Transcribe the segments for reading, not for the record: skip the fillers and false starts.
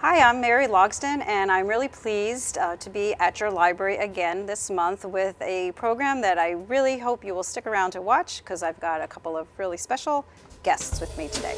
Hi, I'm Mary Logston, and I'm really pleased to be at your library again this month with a program that I really hope you will stick around to watch, because I've got a couple of really special guests with me today.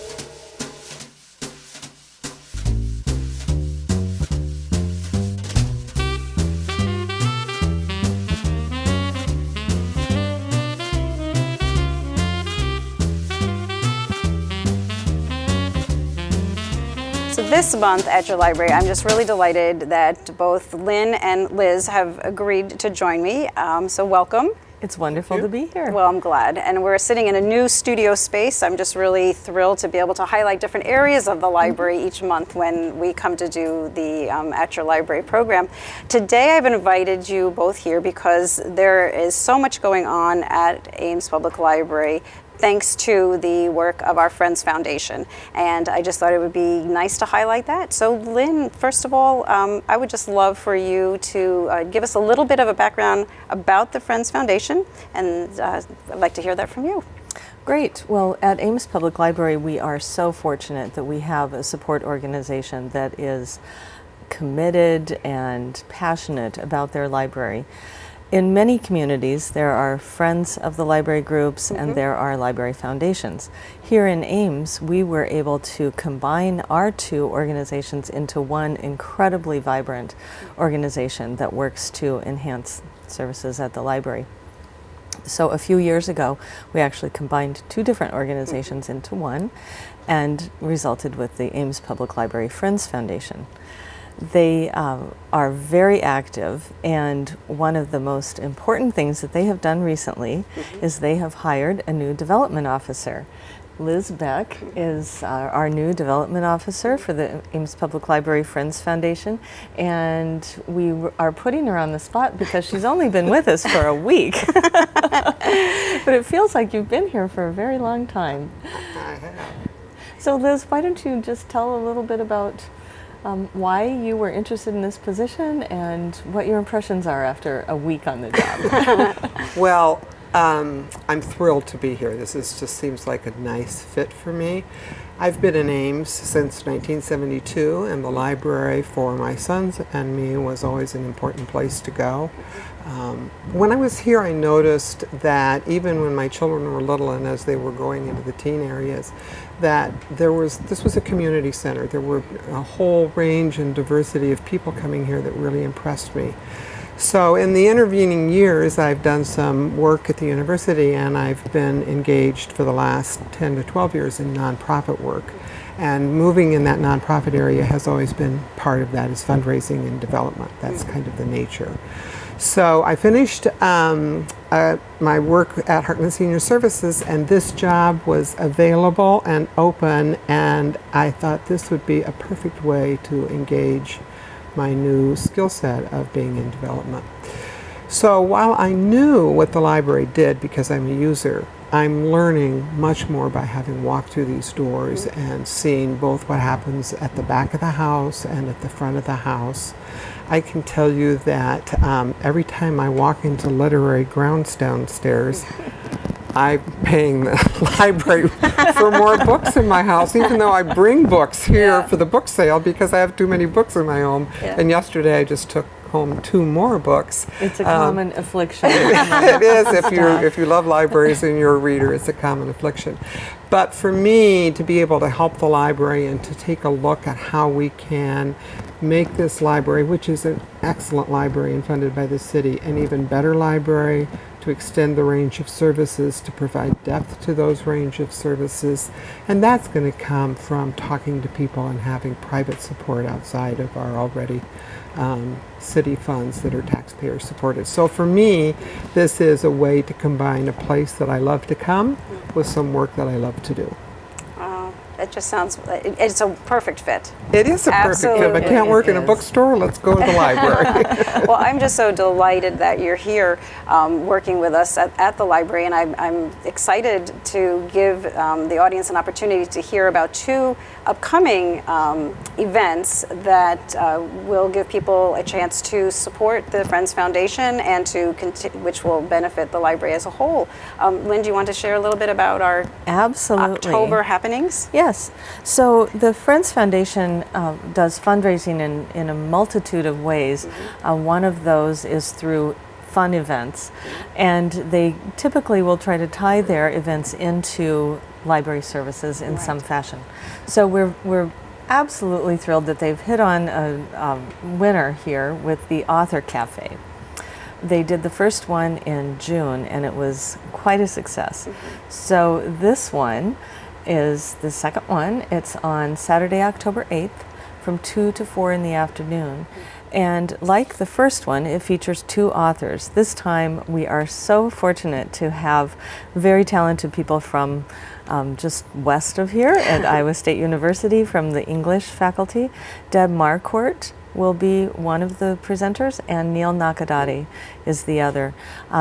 So this month at your library, I'm just really delighted that both Lynn and Liz have agreed to join me. So welcome. It's wonderful to be here. Well, I'm glad. And we're sitting in a new studio space. I'm just really thrilled to be able to highlight different areas of the library each month when we come to do the At Your Library program. Today I've invited you both here because there is so much going on at Ames Public Library thanks to the work of our Friends Foundation. And I just thought it would be nice to highlight that. So Lynn, first of all, I would just love for you to give us a little bit of a background about the Friends Foundation, and I'd like to hear that from you. Great. Well, at Ames Public Library, we are so fortunate that we have a support organization that is committed and passionate about their library. In many communities, there are Friends of the Library groups and there are library foundations. Here in Ames, we were able to combine our two organizations into one incredibly vibrant organization that works to enhance services at the library. So a few years ago, we actually combined two different organizations into one and resulted with the Ames Public Library Friends Foundation. They are very active, and one of the most important things that they have done recently is they have hired a new development officer. Liz Beck is our new development officer for the Ames Public Library Friends Foundation, and we are putting her on the spot because she's only been with us for a week. But it feels like you've been here for a very long time. I have. So Liz, why don't you just tell a little bit about why you were interested in this position and what your impressions are after a week on the job. Well, I'm thrilled to be here. Just seems like a nice fit for me. I've been in Ames since 1972, and the library for my sons and me was always an important place to go. When I was here, I noticed that even when my children were little and as they were going into the teen areas, that this was a community center. There were a whole range and diversity of people coming here that really impressed me. So in the intervening years, I've done some work at the university, and I've been engaged for the last 10 to 12 years in nonprofit work. And moving in that nonprofit area has always been part of that, is fundraising and development. That's kind of the nature. So I finished my work at Hartman Senior Services, and this job was available and open, and I thought this would be a perfect way to engage my new skill set of being in development. So while I knew what the library did because I'm a user, I'm learning much more by having walked through these doors and seeing both what happens at the back of the house and at the front of the house. I can tell you that every time I walk into literary grounds downstairs, I'm paying the library for more books in my house, even though I bring books here for the book sale because I have too many books in my home. And yesterday I just took home 2 more books. It's a common affliction. It is. If you love libraries and you're a reader, it's a common affliction. But for me, to be able to help the library and to take a look at how we can make this library, which is an excellent library and funded by the city, an even better library, to extend the range of services, to provide depth to those range of services. And that's going to come from talking to people and having private support outside of our already city funds that are taxpayer supported. So for me, this is a way to combine a place that I love to come with some work that I love to do. It just sounds, it's a perfect fit. It is a perfect fit. If I can't work in a bookstore, let's go to the library. Well, I'm just so delighted that you're here working with us at the library, and I'm excited to give the audience an opportunity to hear about 2 upcoming events that will give people a chance to support the Friends Foundation and to which will benefit the library as a whole. Lynn, do you want to share a little bit about our Absolutely. October happenings? Yes. So the Friends Foundation does fundraising in a multitude of ways. One of those is through fun events, and they typically will try to tie their events into library services in some fashion. So we're absolutely thrilled that they've hit on a winner here with the Author Cafe. They did the first one in June, and it was quite a success. So this one is the second one. It's on Saturday, October 8th from 2 to 4 in the afternoon. And like the first one, it features 2 authors. This time we are so fortunate to have very talented people from just west of here at Iowa State University from the English faculty. Deb Marquardt will be one of the presenters, and Neil Nakadati is the other.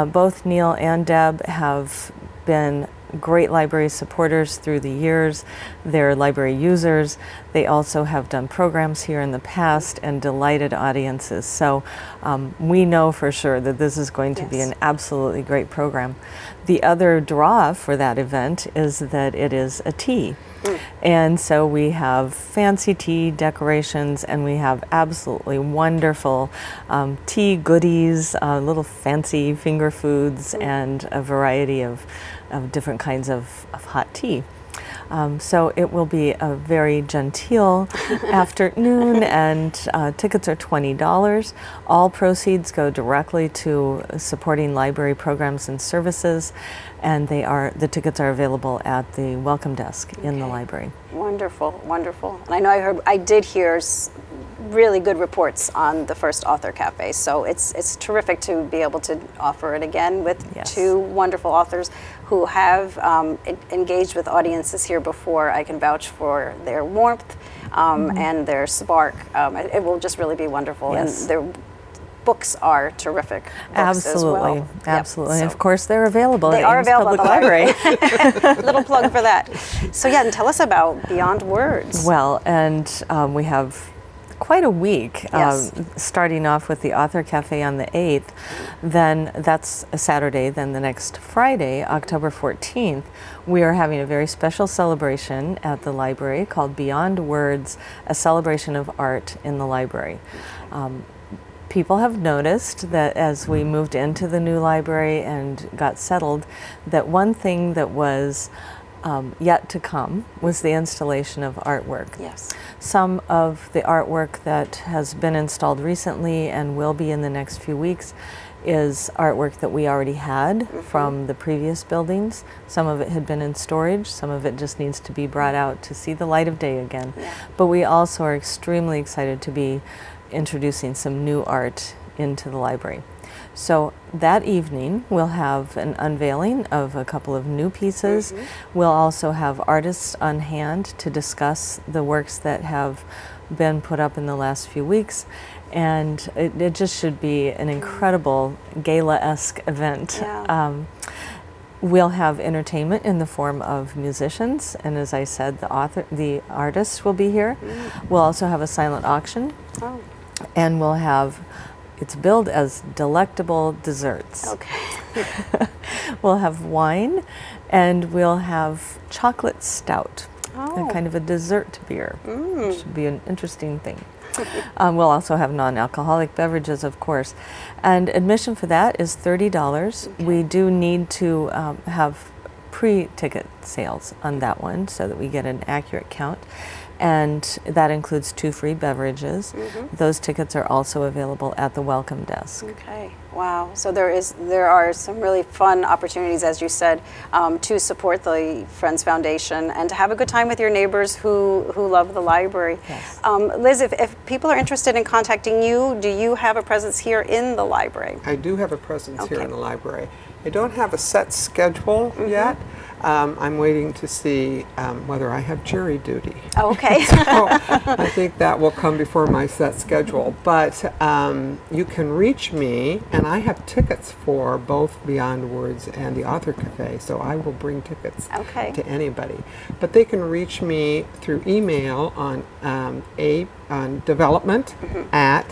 Both Neil and Deb have been great library supporters through the years. They're library users. They also have done programs here in the past and delighted audiences. So we know for sure that this is going to be an absolutely great program. The other draw for that event is that it is a tea. And so we have fancy tea decorations, and we have absolutely wonderful tea goodies, little fancy finger foods, and a variety of different kinds of hot tea. So it will be a very genteel afternoon, and tickets are $20. All proceeds go directly to supporting library programs and services, and the tickets are available at the welcome desk in the library. Wonderful, wonderful. And I know I did hear really good reports on the first Author Cafe, so it's terrific to be able to offer it again with 2 wonderful authors who have engaged with audiences here before. I can vouch for their warmth and their spark. It will just really be wonderful, and their books are terrific books as well. Absolutely. Yep, And of course, they're available they at are Ames available Public at the Library. Little plug for that. So yeah, and tell us about Beyond Words. Well, and we have quite a week, starting off with the Author Cafe on the 8th. Then that's a Saturday. Then the next Friday, October 14th, we are having a very special celebration at the library called Beyond Words, a celebration of art in the library. People have noticed that as we moved into the new library and got settled, that one thing that was yet to come was the installation of artwork. Yes. Some of the artwork that has been installed recently and will be in the next few weeks is artwork that we already had from the previous buildings. Some of it had been in storage, some of it just needs to be brought out to see the light of day again. But we also are extremely excited to be introducing some new art into the library. So that evening we'll have an unveiling of a couple of new pieces. We'll also have artists on hand to discuss the works that have been put up in the last few weeks, and it just should be an incredible gala-esque event. We'll have entertainment in the form of musicians, and as I said, the artists will be here. We'll also have a silent auction, and we'll have, it's billed as delectable desserts. Okay. We'll have wine, and we'll have chocolate stout, a kind of a dessert beer, which should be an interesting thing. We'll also have non-alcoholic beverages, of course. And admission for that is $30. We do need to have pre-ticket sales on that one so that we get an accurate count. And that includes 2 free beverages. Those tickets are also available at the welcome desk. Okay, wow. So there are some really fun opportunities, as you said, to support the Friends Foundation and to have a good time with your neighbors who love the library. Yes. Liz, if people are interested in contacting you, do you have a presence here in the library? I do have a presence here in the library. I don't have a set schedule yet. I'm waiting to see whether I have jury duty. Oh, okay. So I think that will come before my set schedule. But you can reach me, and I have tickets for both Beyond Words and the Author Cafe, so I will bring tickets Okay. to anybody. But they can reach me through email on on development at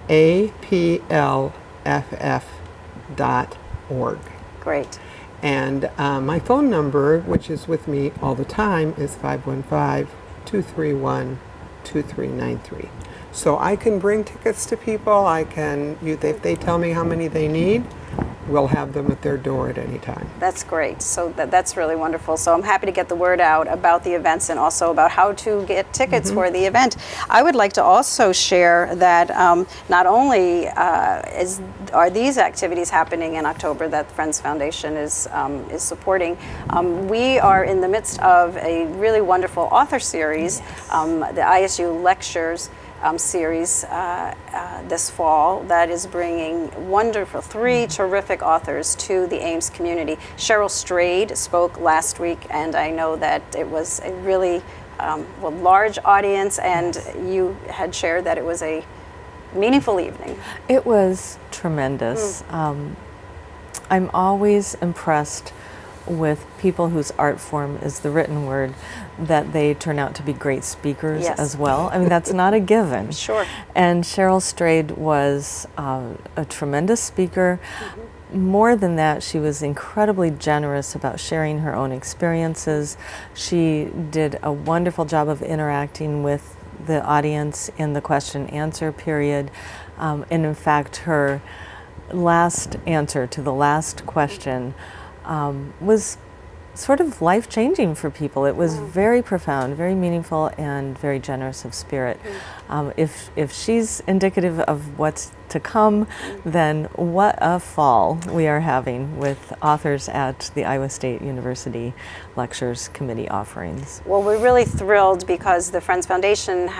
aplff.org. Great. And my phone number, which is with me all the time, is 515-231-2393. So I can bring tickets to people. If they tell me how many they need, we'll have them at their door at any time. That's great. So that's really wonderful. So I'm happy to get the word out about the events and also about how to get tickets for the event. I would like to also share that not only are these activities happening in October that the Friends Foundation is supporting, we are in the midst of a really wonderful author series, the ISU Lectures series this fall that is bringing wonderful, three terrific authors to the Ames community. Cheryl Strayed spoke last week, and I know that it was a really large audience, and you had shared that it was a meaningful evening. It was tremendous. I'm always impressed with people whose art form is the written word, that they turn out to be great speakers as well. I mean, that's not a given. Sure. And Cheryl Strayed was a tremendous speaker. More than that, she was incredibly generous about sharing her own experiences. She did a wonderful job of interacting with the audience in the question-answer period. And in fact, her last answer to the last question was sort of life-changing for people. It was very profound, very meaningful, and very generous of spirit. If she's indicative of what's to come, then what a fall we are having with authors at the Iowa State University Lectures Committee offerings. Well, we're really thrilled because the Friends Foundation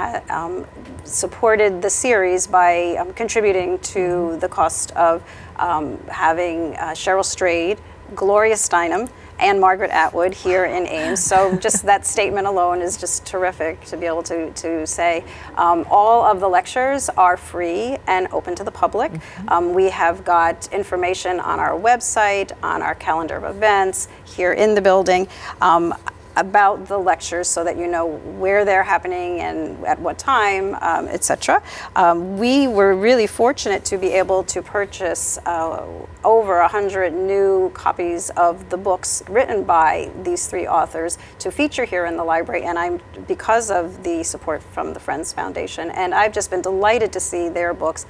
supported the series by contributing to the cost of having Cheryl Strayed, Gloria Steinem, and Margaret Atwood here in Ames. So just that statement alone is just terrific to be able to say. All of the lectures are free and open to the public. We have got information on our website, on our calendar of events, here in the building, about the lectures so that you know where they're happening and at what time, etc. We were really fortunate to be able to purchase over 100 new copies of the books written by these three authors to feature here in the library, and because of the support from the Friends Foundation, and I've just been delighted to see their books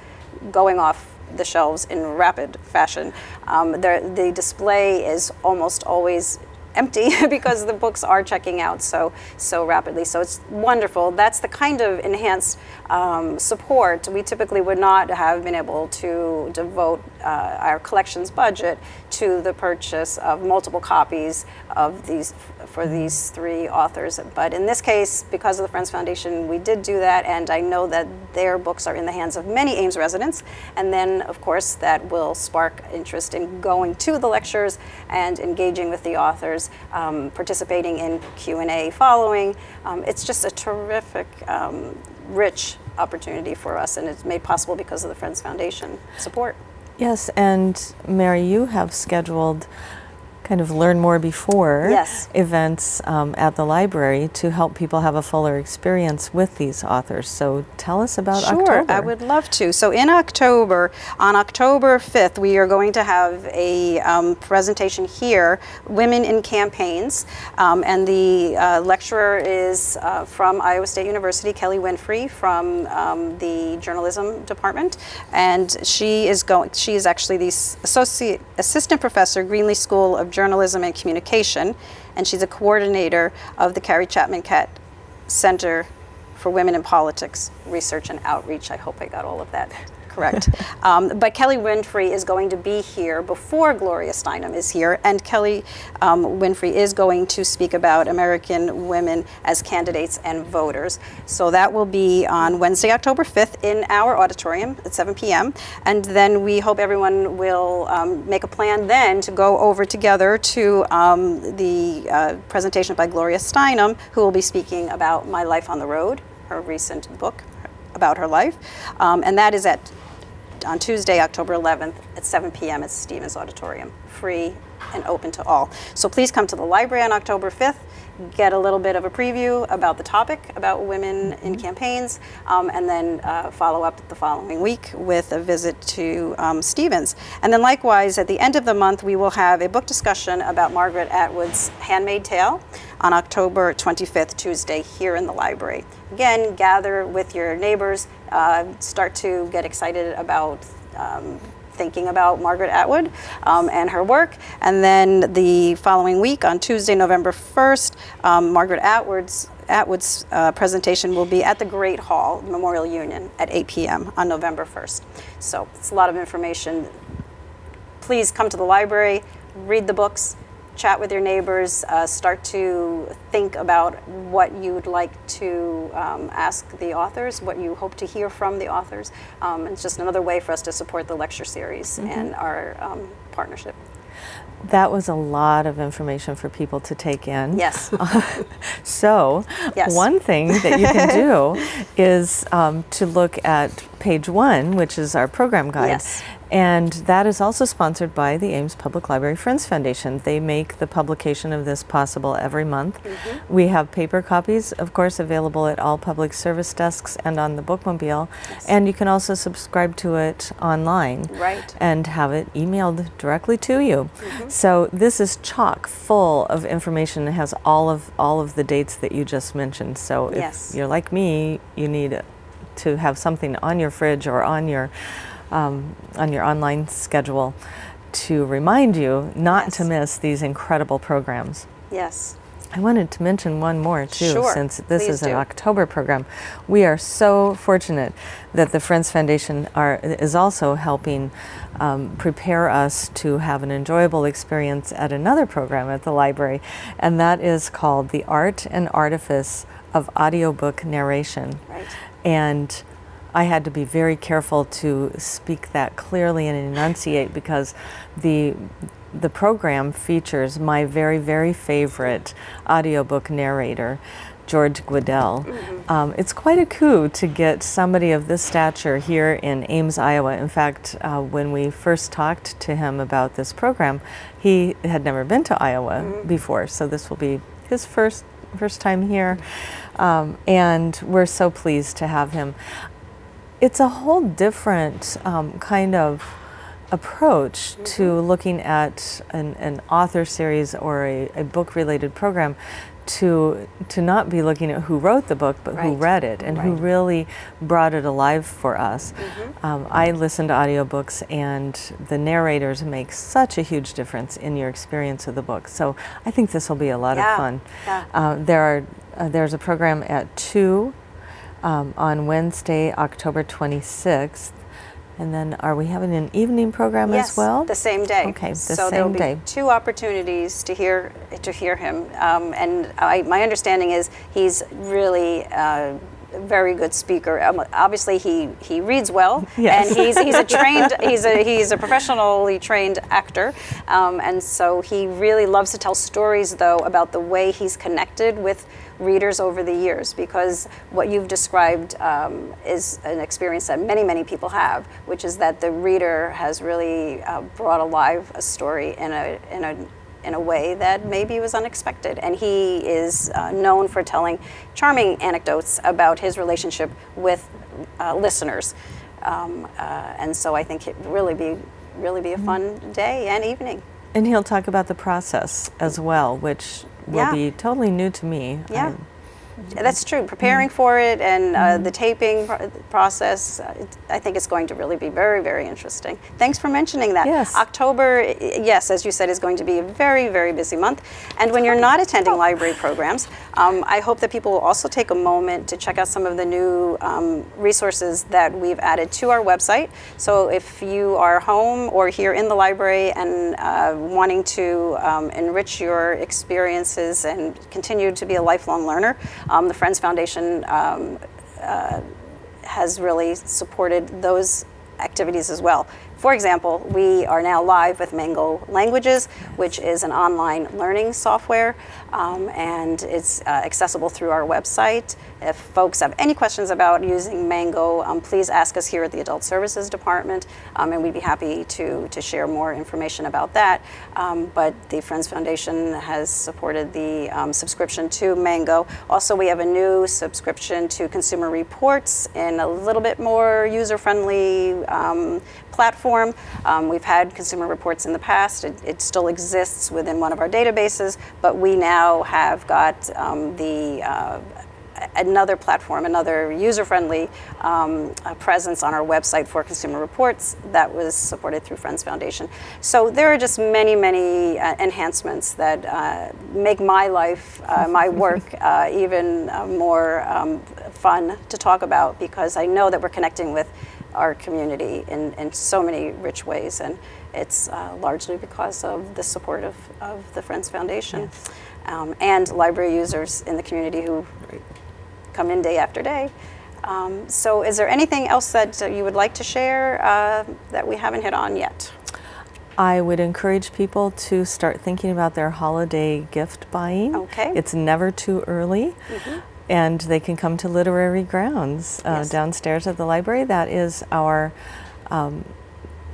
going off the shelves in rapid fashion. The display is almost always empty because the books are checking out so rapidly. So it's wonderful. That's the kind of enhanced support we typically would not have been able to devote our collections budget to the purchase of multiple copies of these for these three authors. But in this case, because of the Friends Foundation, we did do that, and I know that their books are in the hands of many Ames residents, and then of course that will spark interest in going to the lectures and engaging with the authors, participating in Q&A following. It's just a terrific, rich opportunity for us, and it's made possible because of the Friends Foundation support. Yes, and Mary, you have scheduled kind of learn more before events at the library to help people have a fuller experience with these authors. So tell us about October. Sure, I would love to. So in October, on October 5th, we are going to have a presentation here, Women in Campaigns, and the lecturer is from Iowa State University, Kelly Winfrey, from the journalism department, and she is actually the assistant professor, Greenlee School of Journalism and Communication, and she's a coordinator of the Carrie Chapman Catt Center for Women in Politics, Research and Outreach. I hope I got all of that correct. But Kelly Winfrey is going to be here before Gloria Steinem is here, and Kelly Winfrey is going to speak about American women as candidates and voters. So that will be on Wednesday, October 5th in our auditorium at 7 p.m. And then we hope everyone will make a plan then to go over together to the presentation by Gloria Steinem, who will be speaking about My Life on the Road, her recent book about her life. And that is on Tuesday, October 11th at 7 p.m. at Stevens Auditorium, free and open to all. So please come to the library on October 5th, get a little bit of a preview about the topic, about women in campaigns, and then follow up the following week with a visit to Stevens. And then likewise, at the end of the month, we will have a book discussion about Margaret Atwood's Handmaid's Tale on October 25th, Tuesday, here in the library. Again, gather with your neighbors, start to get excited about thinking about Margaret Atwood and her work. And then the following week, on Tuesday, November 1st, Margaret Atwood's presentation will be at the Great Hall, Memorial Union, at 8 p.m. on November 1st. So it's a lot of information. Please come to the library, read the books, chat with your neighbors, start to think about what you'd like to ask the authors, what you hope to hear from the authors. It's just another way for us to support the lecture series and our partnership. That was a lot of information for people to take in. Yes. So Yes. one thing that you can do is to look at page 1, which is our program guide. Yes. And that is also sponsored by the Ames Public Library Friends Foundation. They make the publication of this possible every month. We have paper copies, of course, available at all public service desks and on the bookmobile. Yes. And you can also subscribe to it online Right. and have it emailed directly to you. So this is chock full of information. It has all of the dates that you just mentioned. So if Yes. you're like me, you need to have something on your fridge or on your online schedule to remind you not Yes. to miss these incredible programs. Yes. I wanted to mention one more too, Sure, since this please is an do. October program. We are so fortunate that the Friends Foundation is also helping prepare us to have an enjoyable experience at another program at the library, and that is called The Art and Artifice of Audiobook Narration. Right. And I had to be very careful to speak that clearly and enunciate, because the program features my very, very favorite audiobook narrator, George Guidell. It's quite a coup to get somebody of this stature here in Ames, Iowa. In fact, when we first talked to him about this program, he had never been to Iowa before, so this will be his first time here, and we're so pleased to have him. It's a whole different kind of approach to looking at an author series or a book-related program, to not be looking at who wrote the book, but who Right. read it and who Right. really brought it alive for us. I listen to audiobooks, and the narrators make such a huge difference in your experience of the book. So I think this will be a lot of Yeah. fun. Yeah. There's a program at 2 on Wednesday, October 26th. And then are we having an evening program Yes, as well? the same day. Okay, the so there'll same be day. 2 opportunities to hear him, and my understanding is he's really a very good speaker. Obviously, he reads well, Yes. and he's a professionally trained actor, and so he really loves to tell stories, though, about the way he's connected with readers over the years, because what you've described is an experience that many people have, which is that the reader has really brought alive a story in a way that maybe was unexpected. And he is known for telling charming anecdotes about his relationship with listeners, and so I think it really be a fun day and evening. And he'll talk about the process as well, which will Yeah. be totally new to me. Yeah. That's true. Preparing for it and the taping process, I think it's going to really be very, very interesting. Thanks for mentioning that. Yes. October, yes, as you said, is going to be a very, very busy month. And when you're not attending library programs, I hope that people will also take a moment to check out some of the new resources that we've added to our website. So if you are home or here in the library and wanting to enrich your experiences and continue to be a lifelong learner, the Friends Foundation has really supported those activities as well. For example, we are now live with Mango Languages, which is an online learning software, and it's accessible through our website. If folks have any questions about using Mango, please ask us here at the Adult Services Department, and we'd be happy to share more information about that. But the Friends Foundation has supported the subscription to Mango. Also, we have a new subscription to Consumer Reports in a little bit more user-friendly platform. We've had Consumer Reports in the past. It still exists within one of our databases, but we now have got another platform, another user-friendly presence on our website for Consumer Reports that was supported through Friends Foundation. So there are just many, many enhancements that make my life, my work, even more fun to talk about, because I know that we're connecting with our community in so many rich ways, and it's largely because of the support of the Friends Foundation. Yes. And library users in the community who come in day after day. So is there anything else that you would like to share that we haven't hit on yet? I would encourage people to start thinking about their holiday gift buying. Okay. It's never too early. And they can come to Literary Grounds Yes. downstairs at the library. That is our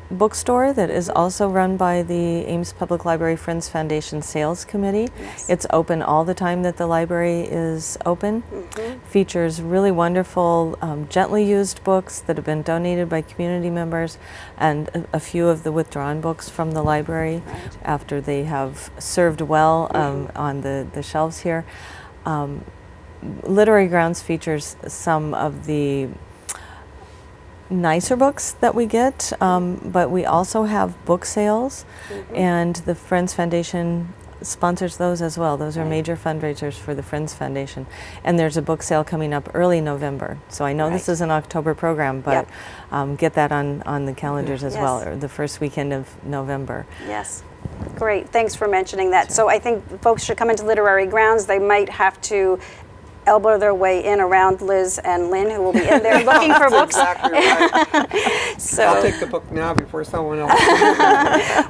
bookstore that is also run by the Ames Public Library Friends Foundation Sales Committee. Yes. It's open all the time that the library is open. Features really wonderful, gently used books that have been donated by community members, and a few of the withdrawn books from the library after they have served well on the shelves here. Literary Grounds features some of the nicer books that we get, but we also have book sales, and the Friends Foundation sponsors those as well. Those are major fundraisers for the Friends Foundation. And there's a book sale coming up early November. So I know this is an October program, but get that on the calendars as well, or the first weekend of November. Yes. Great. Thanks for mentioning that. So I think folks should come into Literary Grounds. They might have to elbow their way in around Liz and Lynn, who will be in there looking for books. Exactly right. So I'll take the book now before someone else.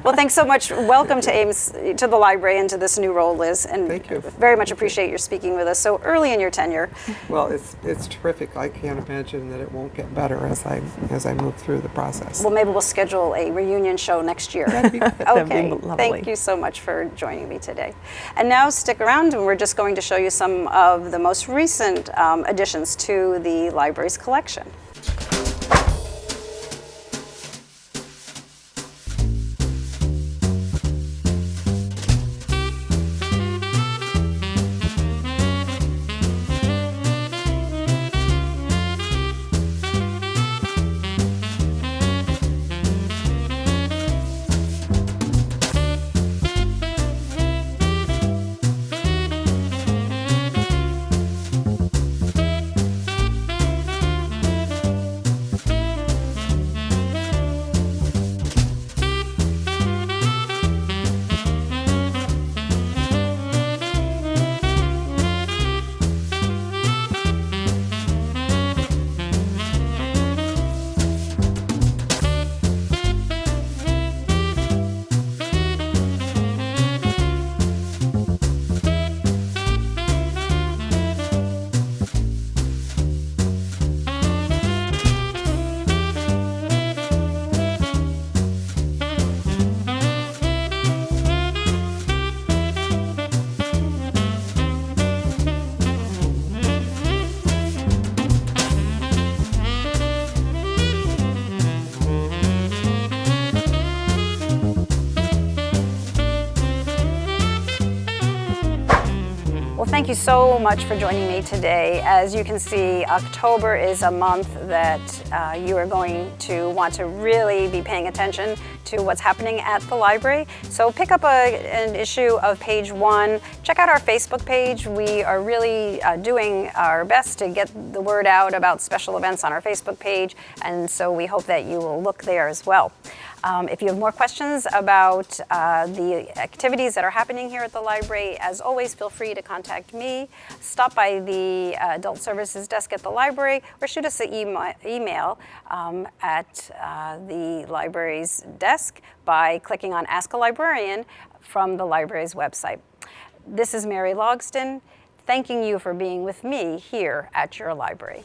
well, thanks so much. Welcome to Ames, to the library, and to this new role, Liz. And Thank you. very much appreciate your speaking with us so early in your tenure. Well, it's terrific. I can't imagine that it won't get better as I move through the process. Well, maybe we'll schedule a reunion show next year. That'd be good. Okay. lovely. Thank you so much for joining me today. And now stick around, and we're just going to show you some of the most recent additions to the library's collection. Thank you so much for joining me today. As you can see, October is a month that you are going to want to really be paying attention to what's happening at the library. So pick up an issue of Page 1. Check out our Facebook page. We are really doing our best to get the word out about special events on our Facebook page, and so we hope that you will look there as well. If you have more questions about the activities that are happening here at the library, as always, feel free to contact me. Stop by the Adult Services desk at the library or shoot us an email at the library's desk by clicking on Ask a Librarian from the library's website. This is Mary Logston, thanking you for being with me here at your library.